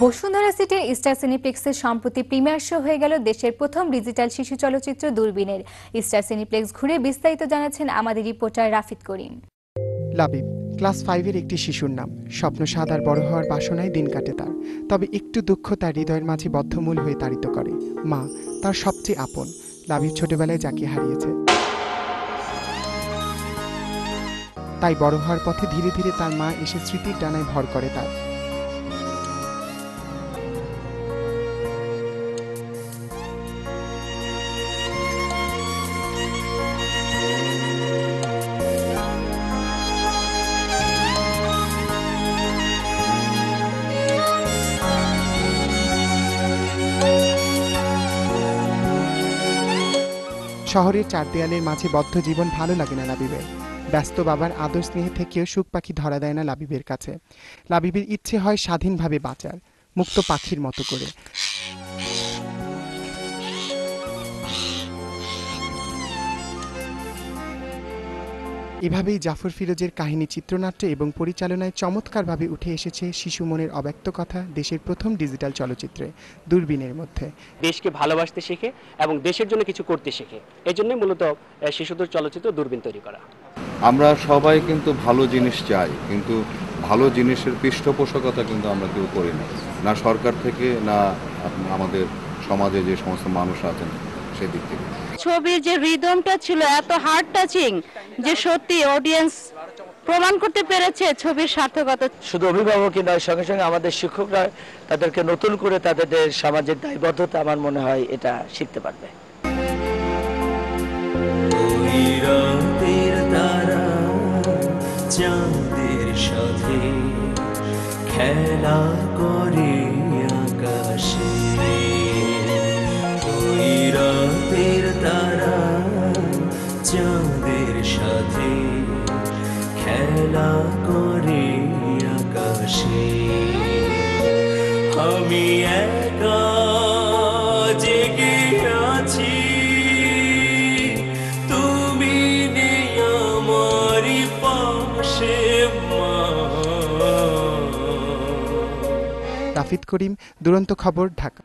বসুন্ধরা সিটির স্টার সিনিপ্লেক্সের সম্প্রতি premiere show হয়ে গেল দেশের প্রথম ডিজিটাল শিশু চলচ্চিত্র দূরবীনের। স্টার সিনিপ্লেক্স ঘুরে বিস্তারিত জানাচ্ছেন আমাদের রিপোর্টার রাফিদ করিম। লাবিব ক্লাস 5-এর একটি শিশুর নাম। স্বপ্ন সাদ আর বড় হওয়ার বাসনায় দিন কাটে তার। তবে একটু দুঃখ তার হৃদয়ের মাঝে বদ্ধমূল হয়ে তাড়িত করে। মা তার সবচেয়ে আপন। লাবিব ছোটবেলায় যাকে হারিয়েছে, তাই বড় হওয়ার পথে ধীরে ধীরে তার মা এসে স্মৃতির ডানায় ভর করে তার। শহরের চার দেয়ালের মাঝে বদ্ধ জীবন ভালো লাগে না লাবিবের। ব্যস্ত বাবার আদর স্নেহে থেকেও সুখ পাখি ধরা দেয় না লাবিবের কাছে। লাবিবের ইচ্ছে হয় স্বাধীনভাবে বাঁচার, মুক্ত পাখির মতো করে। এভাবেই জাফর ফিরোজের কাহিনী, চিত্রনাট্য এবং পরিচালনায় চমৎকারভাবে উঠে এসেছে শিশু মনের অব্যক্ত কথা দেশের প্রথম ডিজিটাল চলচ্চিত্রে দূরবীনের মধ্যে। দেশকে ভালোবাসতে শেখে এবং দেশের জন্য কিছু করতে শেখে, এই জন্যই মূলত শিশুদের চলচ্চিত্র দূরবীন তৈরি করা। আমরা সবাই কিন্তু ভালো জিনিস চাই, কিন্তু ভালো জিনিসের পৃষ্ঠপোষকতা কিন্তু আমরা কেউ করি না, না সরকার থেকে, না আমাদের সমাজে যে সমস্ত মানুষ আছেন সেদিক থেকে। ছবির যে রিদমটা ছিল এত হার্ট টাচিং যে সত্যি অডিয়েন্স প্রমাণ করতে পেরেছে ছবির সার্থকতা। শুধু অভিভাবকই নয়, সঙ্গে সঙ্গে আমাদের শিক্ষকরা তাদেরকে নতুন করে তাদের সামাজিক দায়বদ্ধতা আমার মনে হয় এটা শিখতে পারবে। চাঁদের সাথে খেলা করে আকাশে, ওই রাতের তারা চাঁদের সাথে খেলা করে আকাশে। আমি একা জেগে আছি, তুমি নেই আমারই পাশে। রাফিদ করিম, দুরন্ত খবর, ঢাকা।